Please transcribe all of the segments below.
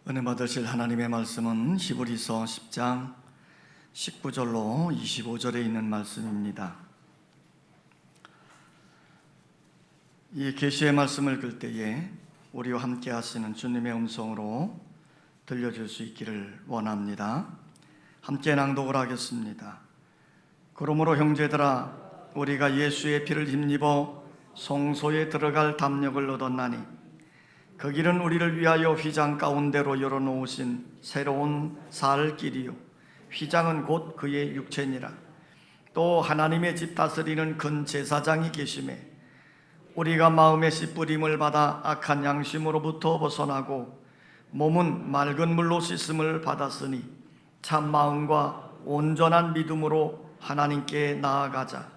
은혜 받으실 하나님의 말씀은 히브리서 10장 19절로 25절에 있는 말씀입니다. 이 계시의 말씀을 읽을 때에 우리와 함께 하시는 주님의 음성으로 들려줄 수 있기를 원합니다. 함께 낭독을 하겠습니다. 그러므로 형제들아, 우리가 예수의 피를 힘입어 성소에 들어갈 담력을 얻었나니 그 길은 우리를 위하여 휘장 가운데로 열어놓으신 새로운 살 길이요, 휘장은 곧 그의 육체니라. 또 하나님의 집 다스리는 큰 제사장이 계심에 우리가 마음의 씨 뿌림을 받아 악한 양심으로부터 벗어나고 몸은 맑은 물로 씻음을 받았으니 참 마음과 온전한 믿음으로 하나님께 나아가자.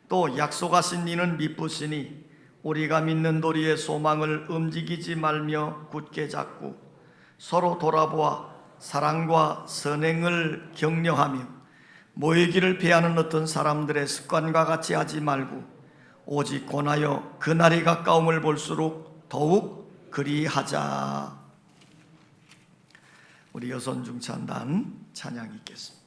또 약속하신 이는 미쁘시니 우리가 믿는 도리의 소망을 움직이지 말며 굳게 잡고 서로 돌아보아 사랑과 선행을 격려하며 모이기를 피하는 어떤 사람들의 습관과 같이 하지 말고 오직 권하여 그날이 가까움을 볼수록 더욱 그리하자. 우리 여선중찬단 찬양이 있겠습니다.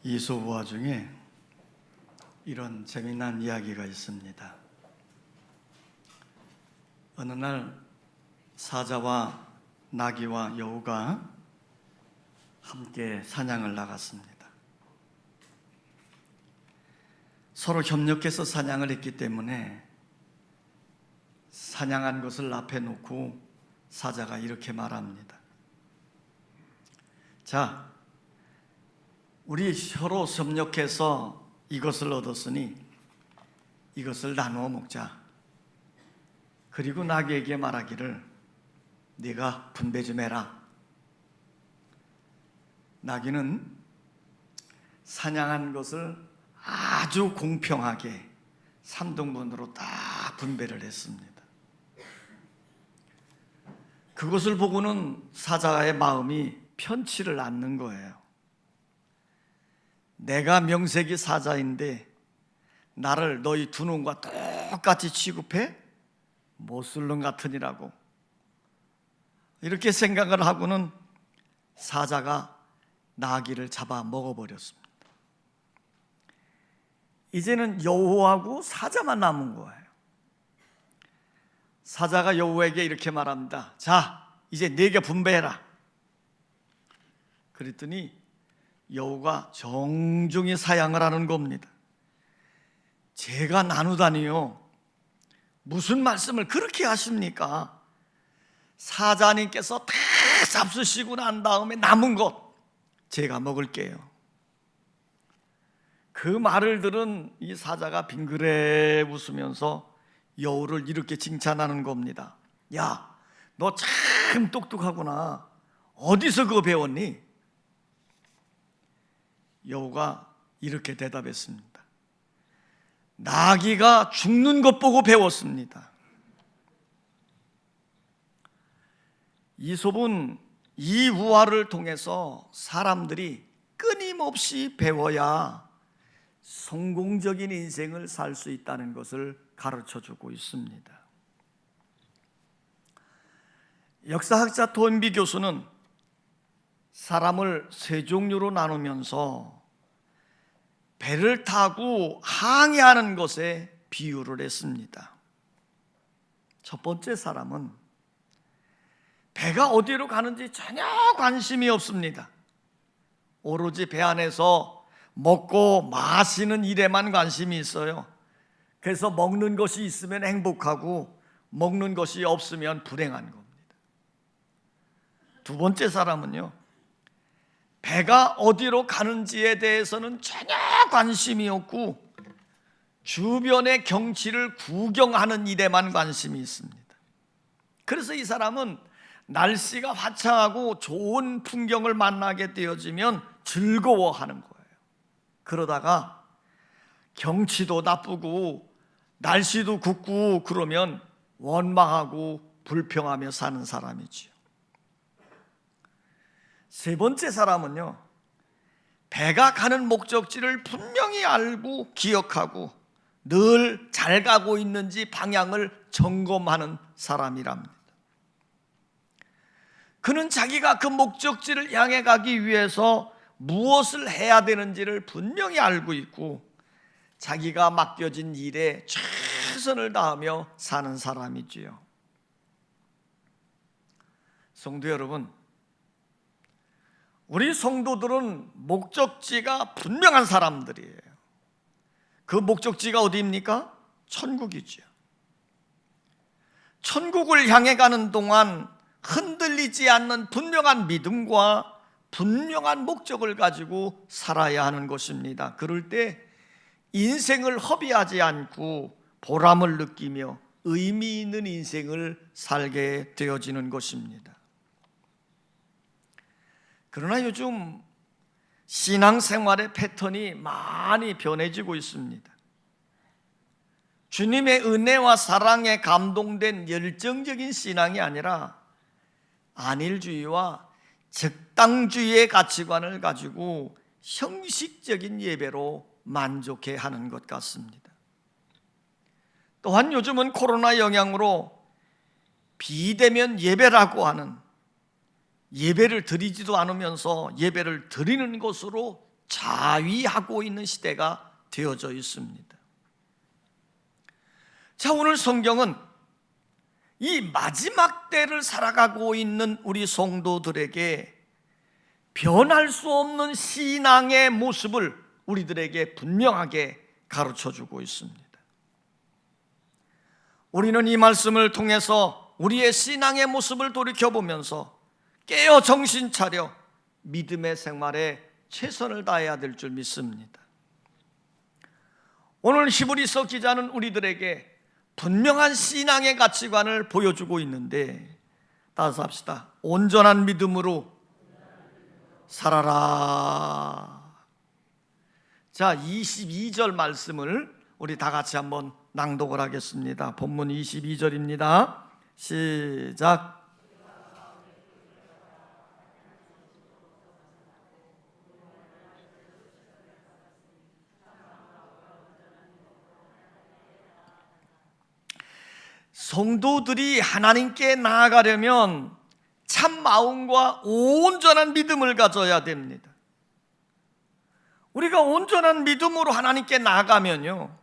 이소부화 중에 이런 재미난 이야기가 있습니다. 어느 날 사자와 나귀와 여우가 함께 사냥을 나갔습니다. 서로 협력해서 사냥을 했기 때문에 사냥한 것을 앞에 놓고 사자가 이렇게 말합니다. 자, 우리 서로 협력해서 이것을 얻었으니 이것을 나누어 먹자. 그리고 나귀에게 말하기를 네가 분배 좀 해라. 나귀는 사냥한 것을 아주 공평하게 3등분으로 딱 분배를 했습니다. 그것을 보고는 사자의 마음이 편치를 않는 거예요. 내가 명색이 사자인데 나를 너희 두 놈과 똑같이 취급해? 못쓸 놈 같으니라고 이렇게 생각을 하고는 사자가 나귀를 잡아 먹어버렸습니다. 이제는 여우하고 사자만 남은 거예요. 사자가 여우에게 이렇게 말합니다. 자, 이제 네게 분배해라. 그랬더니 여우가 정중히 사양을 하는 겁니다. 제가 나누다니요, 무슨 말씀을 그렇게 하십니까? 사자님께서 다 잡수시고 난 다음에 남은 것 제가 먹을게요. 그 말을 들은 이 사자가 빙그레 웃으면서 여우를 이렇게 칭찬하는 겁니다. 야, 너 참 똑똑하구나. 어디서 그거 배웠니? 여우가 이렇게 대답했습니다. 나귀가 죽는 것 보고 배웠습니다. 이솝은 이 우화를 통해서 사람들이 끊임없이 배워야 성공적인 인생을 살 수 있다는 것을 가르쳐주고 있습니다. 역사학자 토인비 교수는 사람을 세 종류로 나누면서 배를 타고 항해하는 것에 비유를 했습니다. 첫 번째 사람은 배가 어디로 가는지 전혀 관심이 없습니다. 오로지 배 안에서 먹고 마시는 일에만 관심이 있어요. 그래서 먹는 것이 있으면 행복하고 먹는 것이 없으면 불행한 겁니다. 두 번째 사람은요, 배가 어디로 가는지에 대해서는 전혀 관심이 없고 주변의 경치를 구경하는 일에만 관심이 있습니다. 그래서 이 사람은 날씨가 화창하고 좋은 풍경을 만나게 되어지면 즐거워하는 거예요. 그러다가 경치도 나쁘고 날씨도 굽고 그러면 원망하고 불평하며 사는 사람이지요. 세 번째 사람은요, 배가 가는 목적지를 분명히 알고 기억하고 늘 잘 가고 있는지 방향을 점검하는 사람이랍니다. 그는 자기가 그 목적지를 향해 가기 위해서 무엇을 해야 되는지를 분명히 알고 있고 자기가 맡겨진 일에 최선을 다하며 사는 사람이지요. 성도 여러분, 우리 성도들은 목적지가 분명한 사람들이에요. 그 목적지가 어디입니까? 천국이죠. 천국을 향해 가는 동안 흔들리지 않는 분명한 믿음과 분명한 목적을 가지고 살아야 하는 것입니다. 그럴 때 인생을 허비하지 않고 보람을 느끼며 의미 있는 인생을 살게 되어지는 것입니다. 그러나 요즘 신앙생활의 패턴이 많이 변해지고 있습니다. 주님의 은혜와 사랑에 감동된 열정적인 신앙이 아니라 안일주의와 적당주의의 가치관을 가지고 형식적인 예배로 만족해 하는 것 같습니다. 또한 요즘은 코로나 영향으로 비대면 예배라고 하는 예배를 드리지도 않으면서 예배를 드리는 것으로 자위하고 있는 시대가 되어져 있습니다. 자, 오늘 성경은 이 마지막 때를 살아가고 있는 우리 성도들에게 변할 수 없는 신앙의 모습을 우리들에게 분명하게 가르쳐주고 있습니다. 우리는 이 말씀을 통해서 우리의 신앙의 모습을 돌이켜보면서 깨어 정신 차려 믿음의 생활에 최선을 다해야 될 줄 믿습니다. 오늘 히브리서 기자는 우리들에게 분명한 신앙의 가치관을 보여주고 있는데, 따라서 합시다. 온전한 믿음으로 살아라. 자, 22절 말씀을 우리 다 같이 한번 낭독을 하겠습니다. 본문 22절입니다. 시작. 성도들이 하나님께 나아가려면 참 마음과 온전한 믿음을 가져야 됩니다. 우리가 온전한 믿음으로 하나님께 나아가면요,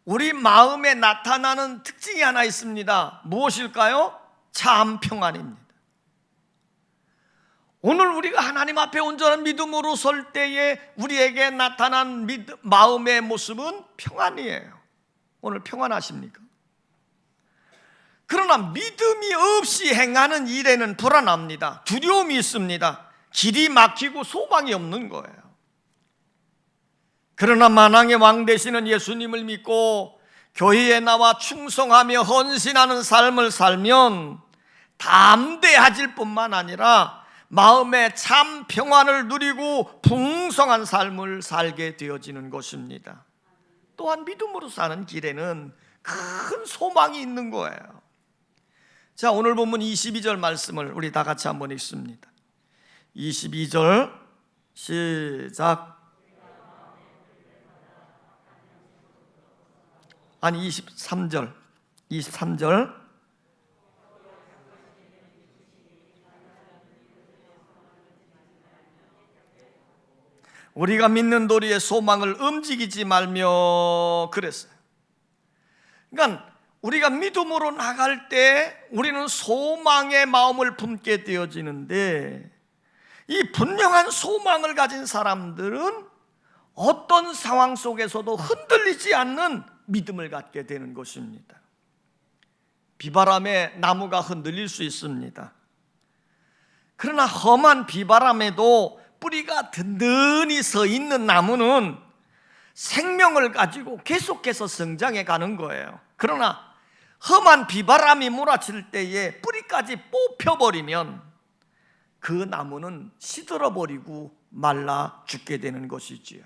우리 마음에 나타나는 특징이 하나 있습니다. 무엇일까요? 참 평안입니다. 오늘 우리가 하나님 앞에 온전한 믿음으로 설 때에 우리에게 나타난 마음의 모습은 평안이에요. 오늘 평안하십니까? 그러나 믿음이 없이 행하는 일에는 불안합니다. 두려움이 있습니다. 길이 막히고 소망이 없는 거예요. 그러나 만왕의 왕 되시는 예수님을 믿고 교회에 나와 충성하며 헌신하는 삶을 살면 담대해질 뿐만 아니라 마음에 참 평안을 누리고 풍성한 삶을 살게 되어지는 것입니다. 또한 믿음으로 사는 길에는 큰 소망이 있는 거예요. 자, 오늘 본문 22절 말씀을 우리 다 같이 한번 읽습니다. 22절 시작. 아니 23절 우리가 믿는 도리의 소망을 움직이지 말며 그랬어요. 그러니까 우리가 믿음으로 나갈 때 우리는 소망의 마음을 품게 되어지는데, 이 분명한 소망을 가진 사람들은 어떤 상황 속에서도 흔들리지 않는 믿음을 갖게 되는 것입니다. 비바람에 나무가 흔들릴 수 있습니다. 그러나 험한 비바람에도 뿌리가 든든히 서 있는 나무는 생명을 가지고 계속해서 성장해 가는 거예요. 그러나 험한 비바람이 몰아칠 때에 뿌리까지 뽑혀버리면 그 나무는 시들어버리고 말라 죽게 되는 것이지요.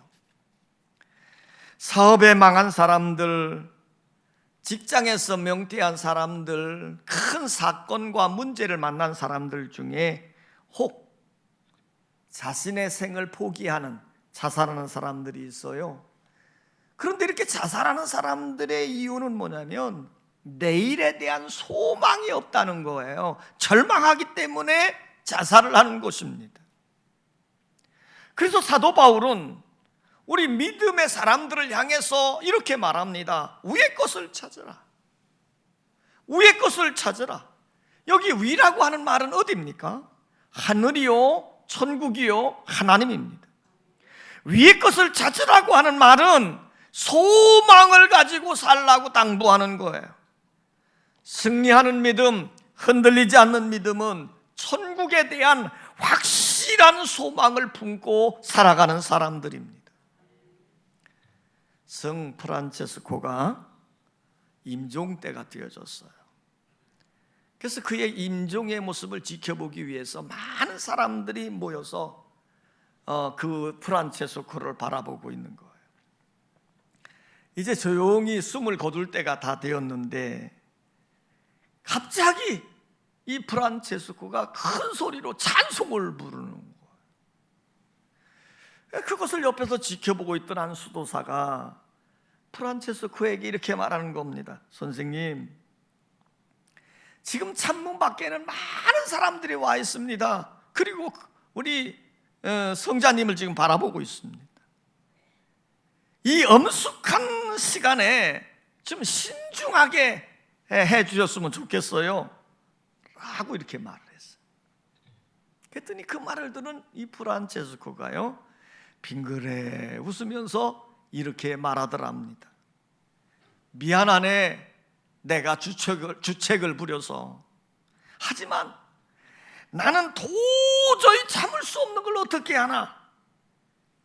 사업에 망한 사람들, 직장에서 명퇴한 사람들, 큰 사건과 문제를 만난 사람들 중에 혹 자신의 생을 포기하는, 자살하는 사람들이 있어요. 그런데 이렇게 자살하는 사람들의 이유는 뭐냐면 내일에 대한 소망이 없다는 거예요. 절망하기 때문에 자살을 하는 것입니다. 그래서 사도 바울은 우리 믿음의 사람들을 향해서 이렇게 말합니다. 위의 것을 찾으라. 위의 것을 찾으라. 여기 위라고 하는 말은 어디입니까? 하늘이요, 천국이요, 하나님입니다. 위의 것을 찾으라고 하는 말은 소망을 가지고 살라고 당부하는 거예요. 승리하는 믿음, 흔들리지 않는 믿음은 천국에 대한 확실한 소망을 품고 살아가는 사람들입니다. 성 프란체스코가 임종 때가 되어졌어요. 그래서 그의 임종의 모습을 지켜보기 위해서 많은 사람들이 모여서 그 프란체스코를 바라보고 있는 거예요. 이제 조용히 숨을 거둘 때가 다 되었는데 갑자기 이 프란체스코가 큰 소리로 찬송을 부르는 거예요. 그것을 옆에서 지켜보고 있던 한 수도사가 프란체스코에게 이렇게 말하는 겁니다. 선생님, 지금 창문 밖에는 많은 사람들이 와 있습니다. 그리고 우리 성자님을 지금 바라보고 있습니다. 이 엄숙한 시간에 좀 신중하게 해 주셨으면 좋겠어요 라고 이렇게 말을 했어요. 그랬더니 그 말을 들은 이 프란체스코가요 빙그레 웃으면서 이렇게 말하더랍니다. 미안하네, 내가 주책을 부려서. 하지만 나는 도저히 참을 수 없는 걸 어떻게 하나.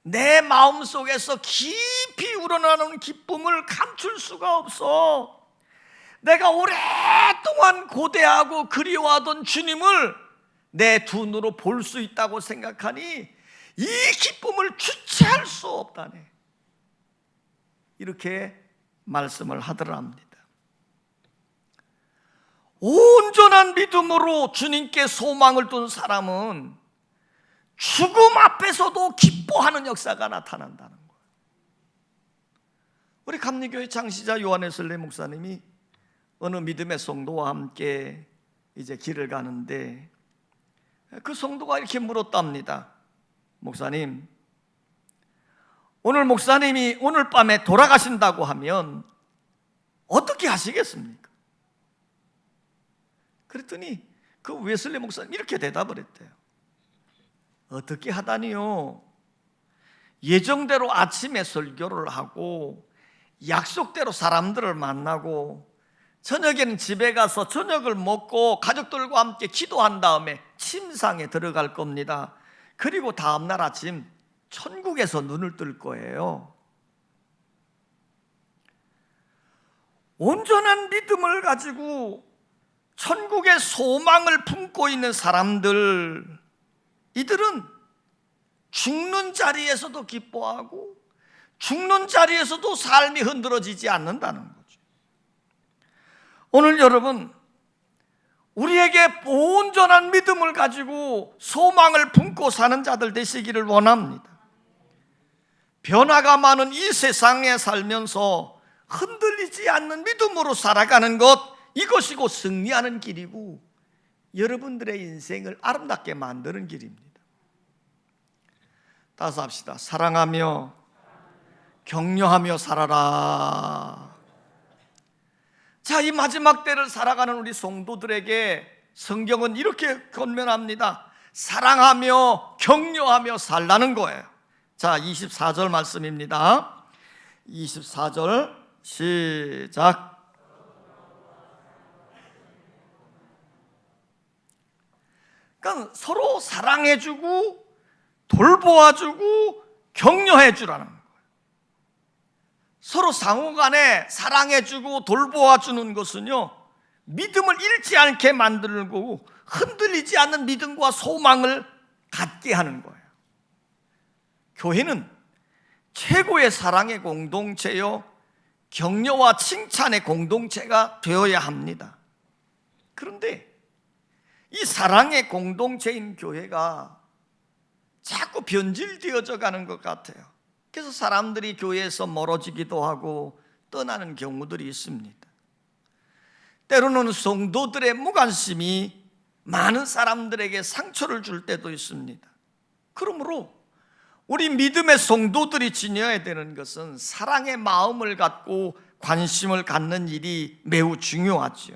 내 마음속에서 깊이 우러나오는 기쁨을 감출 수가 없어. 내가 오랫동안 고대하고 그리워하던 주님을 내 두 눈으로 볼 수 있다고 생각하니 이 기쁨을 주체할 수 없다네. 이렇게 말씀을 하더랍니다. 온전한 믿음으로 주님께 소망을 둔 사람은 죽음 앞에서도 기뻐하는 역사가 나타난다는 거예요. 우리 감리교회 창시자 요한웨슬리 목사님이 어느 믿음의 성도와 함께 이제 길을 가는데 그 성도가 이렇게 물었답니다. 목사님, 오늘 목사님이 오늘 밤에 돌아가신다고 하면 어떻게 하시겠습니까? 그랬더니 그 웨슬리 목사님 이렇게 대답을 했대요. 어떻게 하다니요? 예정대로 아침에 설교를 하고 약속대로 사람들을 만나고 저녁에는 집에 가서 저녁을 먹고 가족들과 함께 기도한 다음에 침상에 들어갈 겁니다. 그리고 다음날 아침 천국에서 눈을 뜰 거예요. 온전한 믿음을 가지고 천국의 소망을 품고 있는 사람들, 이들은 죽는 자리에서도 기뻐하고 죽는 자리에서도 삶이 흔들어지지 않는다는 거죠. 오늘 여러분, 우리에게 온전한 믿음을 가지고 소망을 품고 사는 자들 되시기를 원합니다. 변화가 많은 이 세상에 살면서 흔들리지 않는 믿음으로 살아가는 것, 이것이 곧 승리하는 길이고 여러분들의 인생을 아름답게 만드는 길입니다. 따라서 합시다. 사랑하며 격려하며 살아라. 자, 이 마지막 때를 살아가는 우리 성도들에게 성경은 이렇게 권면합니다. 사랑하며 격려하며 살라는 거예요. 자, 24절 말씀입니다. 24절 시작. 그러니까 서로 사랑해주고 돌보아주고 격려해주라는 거예요. 서로 상호간에 사랑해주고 돌보아주는 것은요, 믿음을 잃지 않게 만들고 흔들리지 않는 믿음과 소망을 갖게 하는 거예요. 교회는 최고의 사랑의 공동체요, 격려와 칭찬의 공동체가 되어야 합니다. 그런데 이 사랑의 공동체인 교회가 자꾸 변질되어져 가는 것 같아요. 그래서 사람들이 교회에서 멀어지기도 하고 떠나는 경우들이 있습니다. 때로는 성도들의 무관심이 많은 사람들에게 상처를 줄 때도 있습니다. 그러므로 우리 믿음의 성도들이 지녀야 되는 것은 사랑의 마음을 갖고 관심을 갖는 일이 매우 중요하죠.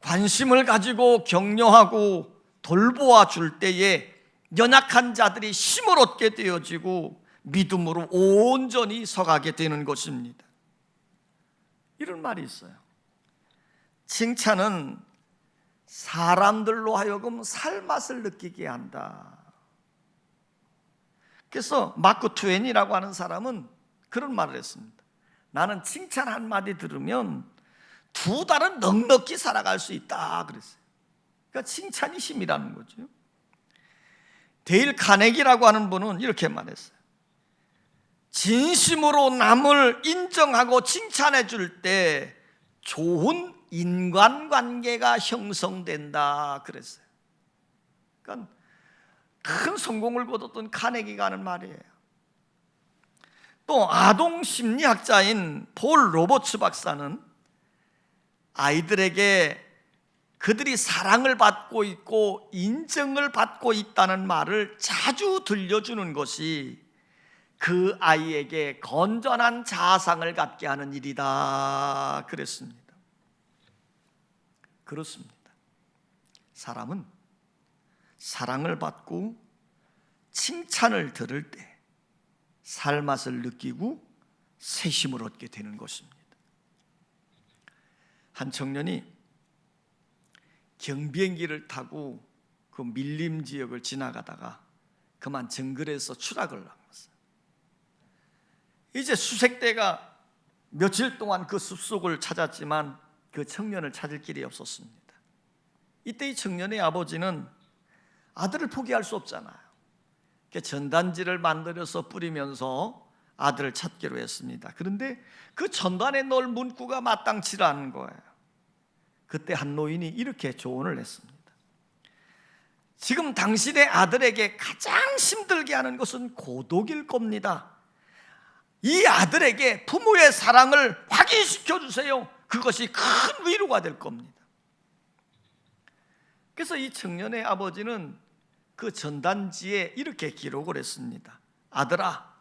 관심을 가지고 격려하고 돌보아 줄 때에 연약한 자들이 힘을 얻게 되어지고 믿음으로 온전히 서가게 되는 것입니다. 이런 말이 있어요. 칭찬은 사람들로 하여금 살맛을 느끼게 한다. 그래서 마크 트웨인이라고 하는 사람은 그런 말을 했습니다. 나는 칭찬 한마디 들으면 2달은 넉넉히 살아갈 수 있다 그랬어요. 그러니까 칭찬이 힘이라는 거죠. 데일 카네기라고 하는 분은 이렇게 말했어요. 진심으로 남을 인정하고 칭찬해 줄 때 좋은 인간관계가 형성된다 그랬어요. 그러니까 큰 성공을 거뒀던 카네기가 하는 말이에요. 또 아동 심리학자인 폴 로버츠 박사는 아이들에게 그들이 사랑을 받고 있고 인정을 받고 있다는 말을 자주 들려주는 것이 그 아이에게 건전한 자아상을 갖게 하는 일이다 그랬습니다. 그렇습니다. 사람은 사랑을 받고 칭찬을 들을 때 살맛을 느끼고 새 힘을 얻게 되는 것입니다. 한 청년이 경비행기를 타고 그 밀림 지역을 지나가다가 그만 정글에서 추락을 당했어요. 이제 수색대가 며칠 동안 그 숲속을 찾았지만 그 청년을 찾을 길이 없었습니다. 이때 이 청년의 아버지는 아들을 포기할 수 없잖아요. 전단지를 만들어서 뿌리면서 아들을 찾기로 했습니다. 그런데 그 전단에 넣을 문구가 마땅치 않은 거예요. 그때 한 노인이 이렇게 조언을 했습니다. 지금 당신의 아들에게 가장 힘들게 하는 것은 고독일 겁니다. 이 아들에게 부모의 사랑을 확인시켜 주세요. 그것이 큰 위로가 될 겁니다. 그래서 이 청년의 아버지는 그 전단지에 이렇게 기록을 했습니다. 아들아,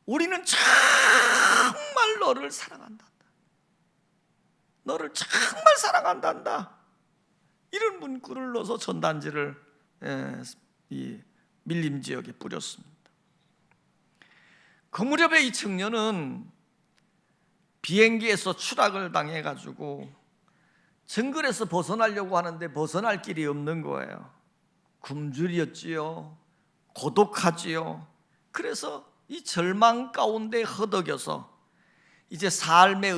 우리는 정말 너를 사랑한다. 너를 정말 사랑한단다. 이런 문구를 넣어서 전단지를 이 밀림 지역에 뿌렸습니다. 그 무렵에 이 청년은 비행기에서 추락을 당해가지고 정글에서 벗어나려고 하는데 벗어날 길이 없는 거예요. 굶주렸지요. 고독하지요. 그래서 이 절망 가운데 허덕여서 이제 삶의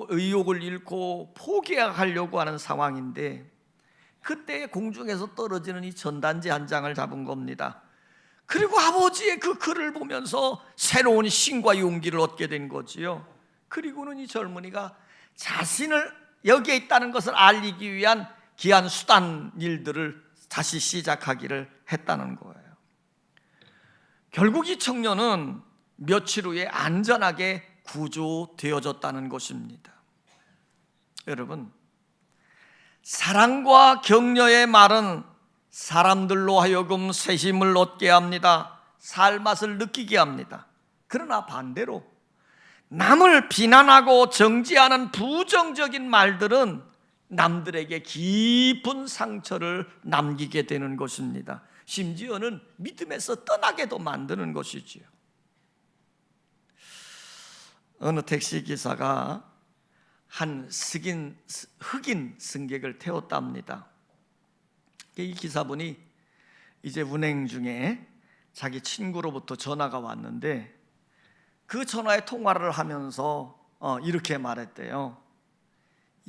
의욕을 잃고 포기하려고 하는 상황인데 그때 공중에서 떨어지는 이 전단지 한 장을 잡은 겁니다. 그리고 아버지의 그 글을 보면서 새로운 힘과 용기를 얻게 된 거지요. 그리고는 이 젊은이가 자신을 여기에 있다는 것을 알리기 위한 귀한 수단 일들을 다시 시작하기를 했다는 거예요. 결국 이 청년은 며칠 후에 안전하게 구조되어졌다는 것입니다. 여러분, 사랑과 격려의 말은 사람들로 하여금 새 힘을 얻게 합니다. 살맛을 느끼게 합니다. 그러나 반대로 남을 비난하고 정죄하는 부정적인 말들은 남들에게 깊은 상처를 남기게 되는 것입니다. 심지어는 믿음에서 떠나게도 만드는 것이지요. 어느 택시기사가 한 흑인 승객을 태웠답니다. 이 기사분이 이제 운행 중에 자기 친구로부터 전화가 왔는데 그 전화에 통화를 하면서 이렇게 말했대요.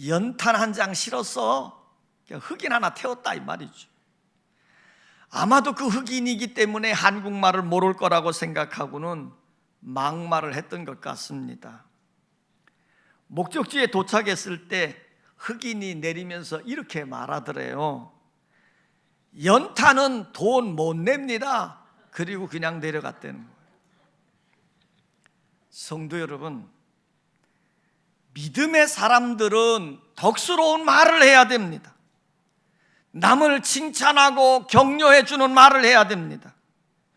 연탄 한 장 실어서 흑인 하나 태웠다 이 말이죠. 아마도 그 흑인이기 때문에 한국말을 모를 거라고 생각하고는 막말을 했던 것 같습니다. 목적지에 도착했을 때 흑인이 내리면서 이렇게 말하더래요. 연탄은 돈 못 냅니다. 그리고 그냥 내려갔다는 거예요. 성도 여러분, 믿음의 사람들은 덕스러운 말을 해야 됩니다. 남을 칭찬하고 격려해 주는 말을 해야 됩니다.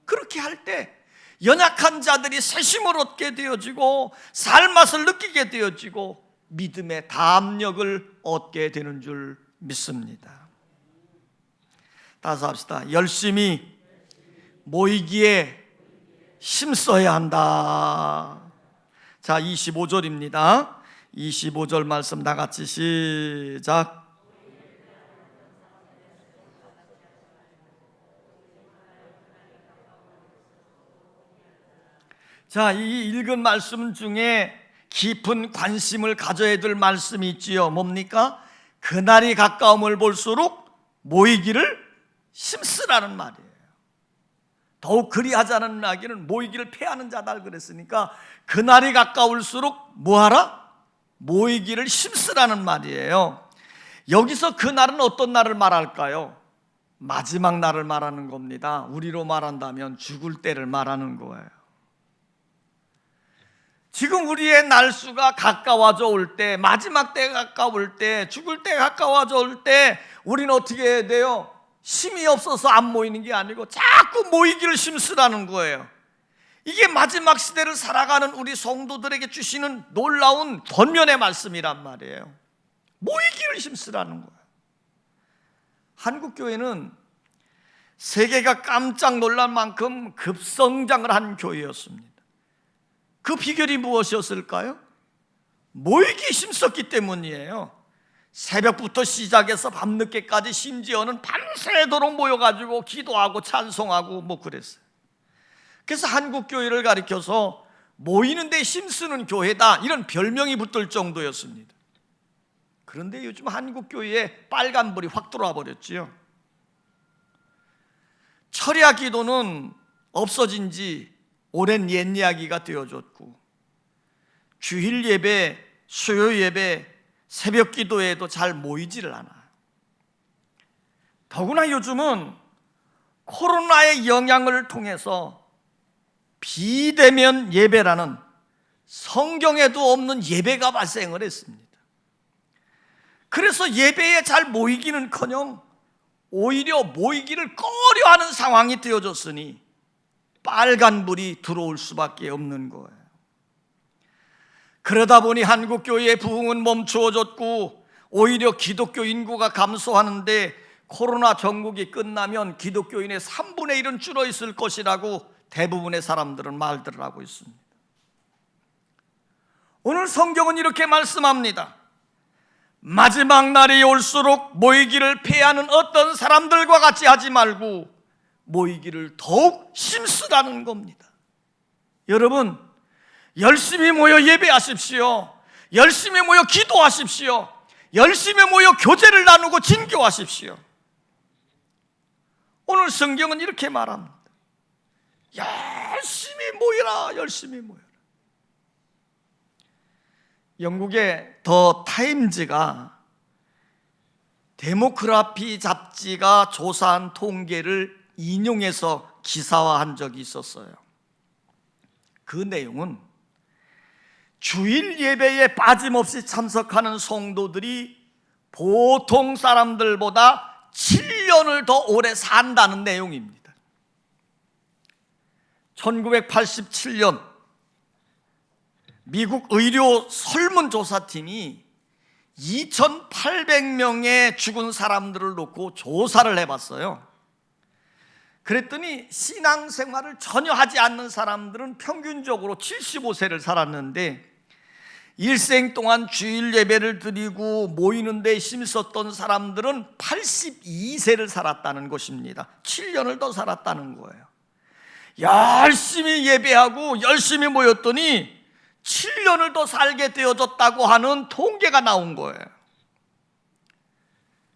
그렇게 할 때 연약한 자들이 새 힘을 얻게 되어지고 살맛을 느끼게 되어지고 믿음의 담력을 얻게 되는 줄 믿습니다. 따라서 합시다. 열심히 모이기에 힘써야 한다. 자, 25절입니다. 25절 말씀 다 같이 시작. 자, 이 읽은 말씀 중에 깊은 관심을 가져야 될 말씀이 있지요. 뭡니까? 그날이 가까움을 볼수록 모이기를 힘쓰라는 말이에요. 더욱 그리하자는 이야기는 모이기를 패하는 자다 그랬으니까 그날이 가까울수록 뭐하라? 모이기를 힘쓰라는 말이에요. 여기서 그날은 어떤 날을 말할까요? 마지막 날을 말하는 겁니다. 우리로 말한다면 죽을 때를 말하는 거예요. 지금 우리의 날수가 가까워져 올 때, 마지막 때가 가까울 때, 죽을 때가 가까워져 올 때 우리는 어떻게 해야 돼요? 힘이 없어서 안 모이는 게 아니고 자꾸 모이기를 힘쓰라는 거예요. 이게 마지막 시대를 살아가는 우리 성도들에게 주시는 놀라운 권면의 말씀이란 말이에요. 모이기를 힘쓰라는 거예요. 한국교회는 세계가 깜짝 놀랄 만큼 급성장을 한 교회였습니다. 그 비결이 무엇이었을까요? 모이기 힘썼기 때문이에요. 새벽부터 시작해서 밤늦게까지, 심지어는 밤새도록 모여가지고 기도하고 찬송하고 뭐 그랬어요. 그래서 한국교회를 가리켜서 모이는 데 힘쓰는 교회다, 이런 별명이 붙을 정도였습니다. 그런데 요즘 한국교회에 빨간불이 확 들어와 버렸지요. 철야 기도는 없어진 지 오랜 옛 이야기가 되어졌고, 주일 예배, 수요 예배, 새벽 기도에도 잘 모이지를 않아요. 더구나 요즘은 코로나의 영향을 통해서 비대면 예배라는 성경에도 없는 예배가 발생을 했습니다. 그래서 예배에 잘 모이기는커녕 오히려 모이기를 꺼려하는 상황이 되어졌으니 빨간불이 들어올 수밖에 없는 거예요. 그러다 보니 한국교회의 부흥은 멈추어졌고, 오히려 기독교 인구가 감소하는데 코로나 전국이 끝나면 기독교인의 3분의 1은 줄어 있을 것이라고 대부분의 사람들은 말들을 하고 있습니다. 오늘 성경은 이렇게 말씀합니다. 마지막 날이 올수록 모이기를 패하는 어떤 사람들과 같이 하지 말고 모이기를 더욱 힘쓰라는 겁니다. 여러분, 열심히 모여 예배하십시오. 열심히 모여 기도하십시오. 열심히 모여 교제를 나누고 진교하십시오. 오늘 성경은 이렇게 말합니다. 열심히 모여라, 열심히 모여라. 영국의 더 타임즈가 데모크라피 잡지가 조사한 통계를 인용해서 기사화한 적이 있었어요. 그 내용은 주일 예배에 빠짐없이 참석하는 성도들이 보통 사람들보다 7년을 더 오래 산다는 내용입니다. 1987년 미국 의료 설문조사팀이 2,800명의 죽은 사람들을 놓고 조사를 해봤어요. 그랬더니 신앙생활을 전혀 하지 않는 사람들은 평균적으로 75세를 살았는데, 일생 동안 주일 예배를 드리고 모이는 데 힘썼던 사람들은 82세를 살았다는 것입니다. 7년을 더 살았다는 거예요. 열심히 예배하고 열심히 모였더니 7년을 더 살게 되어졌다고 하는 통계가 나온 거예요.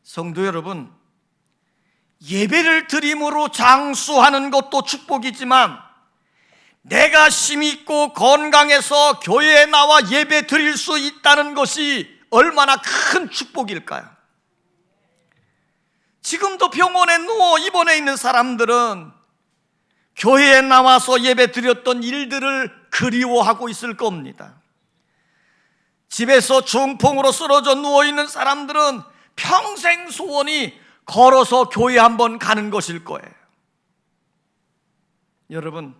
성도 여러분, 예배를 드림으로 장수하는 것도 축복이지만 내가 힘 있고 건강해서 교회에 나와 예배 드릴 수 있다는 것이 얼마나 큰 축복일까요? 지금도 병원에 누워 입원해 있는 사람들은 교회에 나와서 예배 드렸던 일들을 그리워하고 있을 겁니다. 집에서 중풍으로 쓰러져 누워있는 사람들은 평생 소원이 걸어서 교회 한번 가는 것일 거예요. 여러분,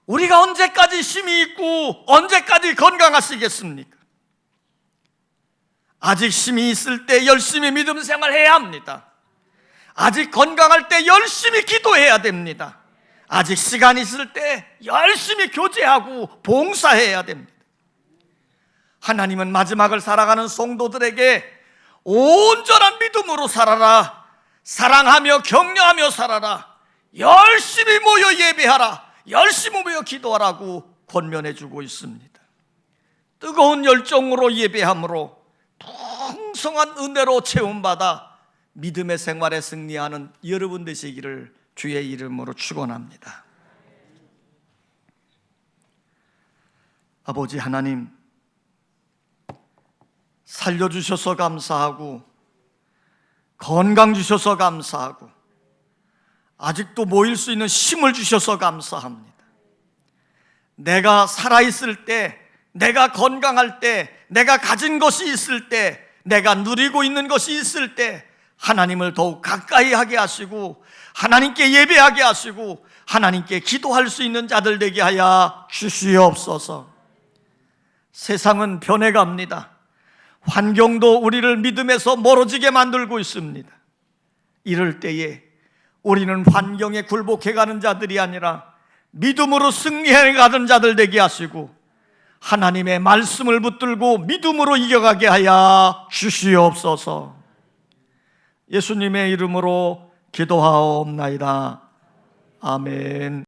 우리가 언제까지 힘이 있고 언제까지 건강하시겠습니까? 아직 힘이 있을 때 열심히 믿음 생활해야 합니다. 아직 건강할 때 열심히 기도해야 됩니다. 아직 시간 있을 때 열심히 교제하고 봉사해야 됩니다. 하나님은 마지막을 살아가는 성도들에게 온전한 믿음으로 살아라, 사랑하며 격려하며 살아라, 열심히 모여 예배하라, 열심히 모여 기도하라고 권면해 주고 있습니다. 뜨거운 열정으로 예배함으로 풍성한 은혜로 채움받아 믿음의 생활에 승리하는 여러분 되시기를 주의 이름으로 축원합니다. 아버지 하나님, 살려주셔서 감사하고 건강 주셔서 감사하고 아직도 모일 수 있는 힘을 주셔서 감사합니다. 내가 살아있을 때, 내가 건강할 때, 내가 가진 것이 있을 때, 내가 누리고 있는 것이 있을 때 하나님을 더욱 가까이 하게 하시고 하나님께 예배하게 하시고 하나님께 기도할 수 있는 자들 되게 하여 주시옵소서. 세상은 변해갑니다. 환경도 우리를 믿음에서 멀어지게 만들고 있습니다. 이럴 때에 우리는 환경에 굴복해가는 자들이 아니라 믿음으로 승리해가는 자들 되게 하시고 하나님의 말씀을 붙들고 믿음으로 이겨가게 하여 주시옵소서. 예수님의 이름으로 기도하옵나이다. 아멘.